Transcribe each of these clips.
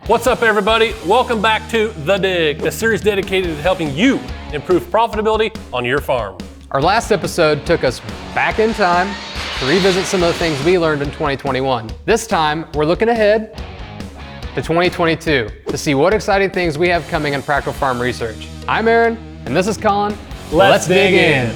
What's up, everybody? Welcome back to The Dig, a series dedicated to helping you improve profitability on your farm. Our last episode took us back in time to revisit some of the things we learned in 2021. This time, we're looking ahead to 2022 to see what exciting things we have coming in practical farm research. I'm Aaron, and this is Collin. Let's dig in.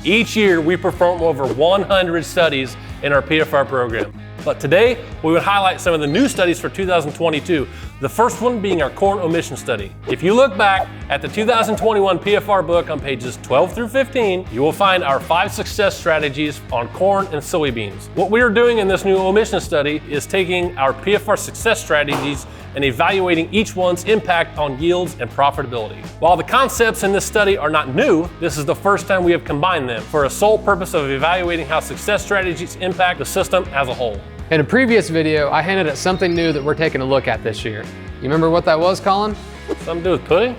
Each year, we perform over 100 studies in our PFR program. But today, we would highlight some of the new studies for 2022, the first one being our corn omission study. If you look back at the 2021 PFR book on pages 12 through 15, you will find our 5 success strategies on corn and soybeans. What we are doing in this new omission study is taking our PFR success strategies and evaluating each one's impact on yields and profitability. While the concepts in this study are not new, this is the first time we have combined them for a sole purpose of evaluating how success strategies impact the system as a whole. In a previous video, I hinted at something new that we're taking a look at this year. You remember what that was, Collin? Something to do with pudding?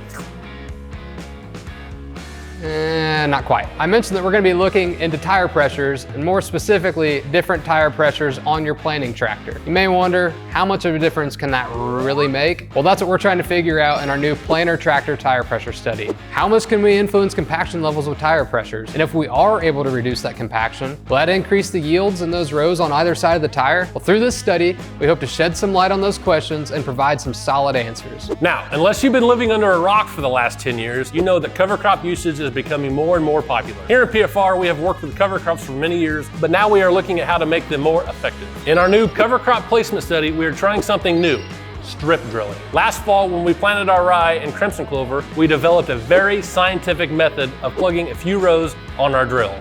Not quite. I mentioned that we're going to be looking into tire pressures, and more specifically, different tire pressures on your planting tractor. You may wonder, how much of a difference can that really make? Well, that's what we're trying to figure out in our new planter tractor tire pressure study. How much can we influence compaction levels with tire pressures? And if we are able to reduce that compaction, will that increase the yields in those rows on either side of the tire? Well, through this study, we hope to shed some light on those questions and provide some solid answers. Now, unless you've been living under a rock for the last 10 years, you know that cover crop usage is becoming more and more popular. Here in PFR, we have worked with cover crops for many years, but now we are looking at how to make them more effective. In our new cover crop placement study, we are trying something new: strip drilling. Last fall, when we planted our rye and crimson clover, we developed a very scientific method of plugging a few rows on our drill.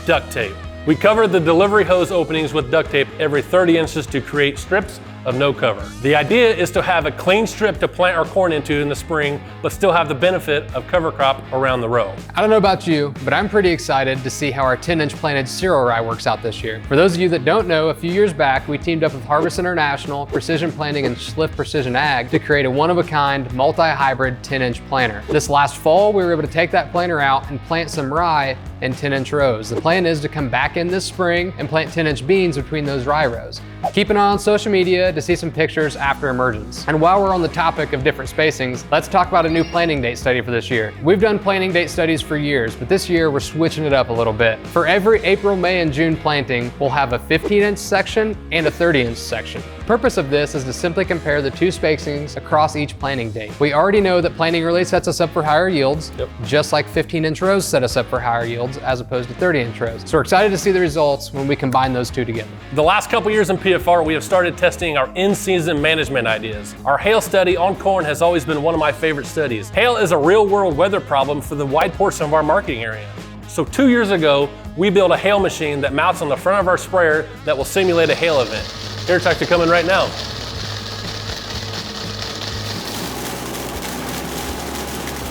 Duct tape. We covered the delivery hose openings with duct tape every 30 inches to create strips of no cover. The idea is to have a clean strip to plant our corn into in the spring, but still have the benefit of cover crop around the row. I don't know about you, but I'm pretty excited to see how our 10-inch planted cereal rye works out this year. For those of you that don't know, a few years back, we teamed up with Harvest International, Precision Planting, and Schliff Precision Ag to create a one-of-a-kind, multi-hybrid 10-inch planter. This last fall, we were able to take that planter out and plant some rye in 10-inch rows. The plan is to come back in this spring and plant 10-inch beans between those rye rows. Keep an eye on social media to see some pictures after emergence. And while we're on the topic of different spacings, let's talk about a new planting date study for this year. We've done planting date studies for years, but this year we're switching it up a little bit. For every April, May, and June planting, we'll have a 15-inch section and a 30-inch section. The purpose of this is to simply compare the two spacings across each planting date. We already know that planting early sets us up for higher yields, just like 15-inch rows set us up for higher yields as opposed to 30-inch rows. So we're excited to see the results when we combine those two together. The last couple years in PFR, we have started testing our in-season management ideas. Our hail study on corn has always been one of my favorite studies. Hail is a real-world weather problem for the wide portion of our marketing area. So 2 years ago, we built a hail machine that mounts on the front of our sprayer that will simulate a hail event. Here, it's actually coming right now.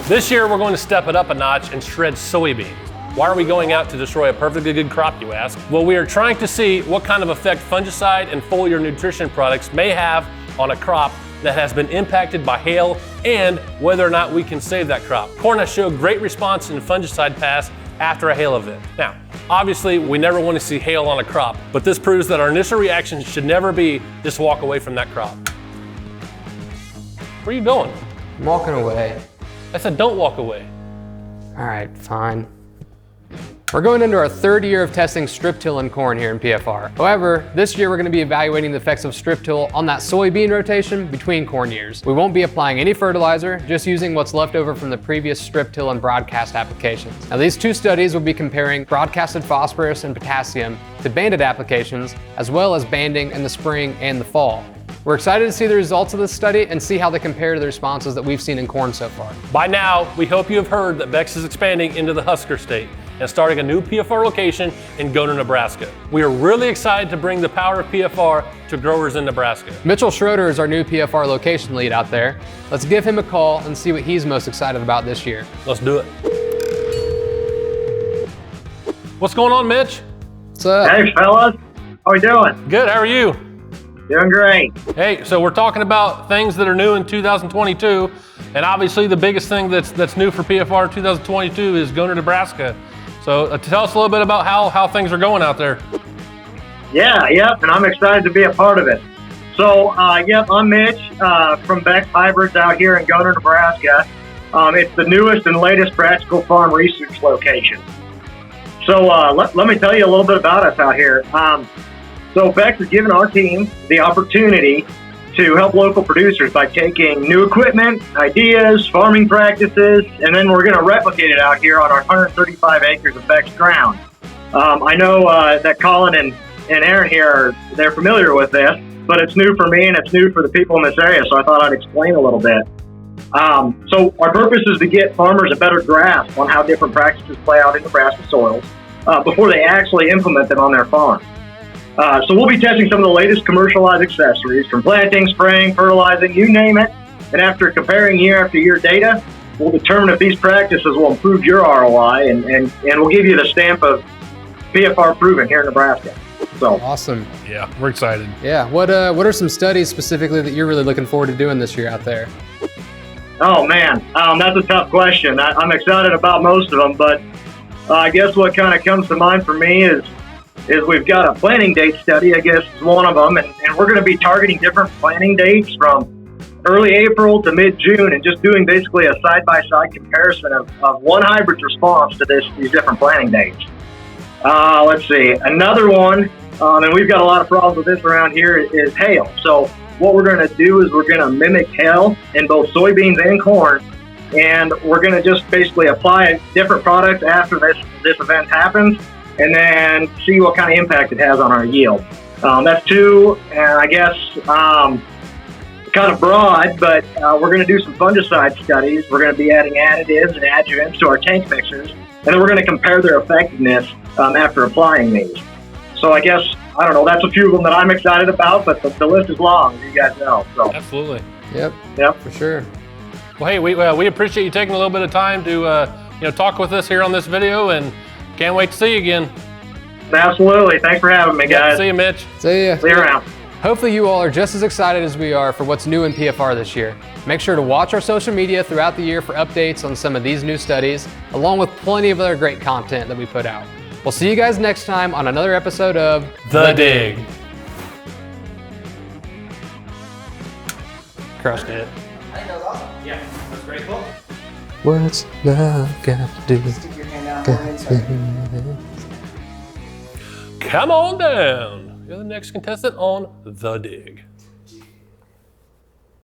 This year, we're going to step it up a notch and shred soybeans. Why are we going out to destroy a perfectly good crop, you ask? Well, we are trying to see what kind of effect fungicide and foliar nutrition products may have on a crop that has been impacted by hail, and whether or not we can save that crop. Corn has showed great response in fungicide pass after a hail event. Now, obviously, we never want to see hail on a crop, but this proves that our initial reaction should never be just walk away from that crop. Where are you going? I'm walking away. I said don't walk away. All right, fine. We're going into our 3rd year of testing strip till in corn here in PFR. However, this year we're going to be evaluating the effects of strip till on that soybean rotation between corn years. We won't be applying any fertilizer, just using what's left over from the previous strip till and broadcast applications. Now, these two studies will be comparing broadcasted phosphorus and potassium to banded applications, as well as banding in the spring and the fall. We're excited to see the results of this study and see how they compare to the responses that we've seen in corn so far. By now, we hope you have heard that Beck is expanding into the Husker State and starting a new PFR location in Goehner, Nebraska. We are really excited to bring the power of PFR to growers in Nebraska. Mitchell Schroeder is our new PFR location lead out there. Let's give him a call and see what he's most excited about this year. Let's do it. What's going on, Mitch? What's up? Hey, fellas. How we doing? Good, how are you? Doing great. Hey, so we're talking about things that are new in 2022, and obviously the biggest thing that's new for PFR 2022 is Goehner, Nebraska. So tell us a little bit about how things are going out there. Yep, and I'm excited to be a part of it. So, yep, I'm Mitch from Beck Hybrids out here in Goehner, Nebraska. It's the newest and latest practical farm research location. So let me tell you a little bit about us out here. So Beck has given our team the opportunity to help local producers by taking new equipment, ideas, farming practices, and then we're going to replicate it out here on our 135 acres of Beck's ground. I know that Collin and Aaron here, they're familiar with this, but it's new for me and it's new for the people in this area, so I thought I'd explain a little bit. So our purpose is to get farmers a better grasp on how different practices play out in Nebraska soils before they actually implement them on their farm. So we'll be testing some of the latest commercialized accessories from planting, spraying, fertilizing, you name it. And after comparing year after year data, we'll determine if these practices will improve your ROI and we'll give you the stamp of PFR Proven here in Nebraska. So Awesome. Yeah, we're excited. Yeah, what are some studies specifically that you're really looking forward to doing this year out there? Oh man, that's a tough question. I'm excited about most of them, but I guess what kind of comes to mind for me is we've got a planting date study, I guess is one of them, and we're going to be targeting different planting dates from early April to mid-June and just doing basically a side-by-side comparison of one hybrid's response to these different planting dates. Let's see, another one, and we've got a lot of problems with this around here, is hail. So what we're going to do is we're going to mimic hail in both soybeans and corn, and we're going to just basically apply different products after this event happens, and then see what kind of impact it has on our yield. That's two, and I guess kind of broad, but we're going to do some fungicide studies. We're going to be adding additives and adjuvants to our tank mixers, and then we're going to compare their effectiveness after applying these. So I guess, I don't know, that's a few of them that I'm excited about, but the list is long, as you guys know. So. Absolutely. Yep, for sure. Well, hey, we appreciate you taking a little bit of time to talk with us here on this video, and can't wait to see you again. Absolutely. Thanks for having me, guys. See you, Mitch. See ya. See you around. Hopefully you all are just as excited as we are for what's new in PFR this year. Make sure to watch our social media throughout the year for updates on some of these new studies, along with plenty of other great content that we put out. We'll see you guys next time on another episode of The Dig. Crushed it. I think that was awesome. Yeah, that's great. Cool. What's love got to do? Stick your hand down and Come on down. You're the next contestant on The Dig.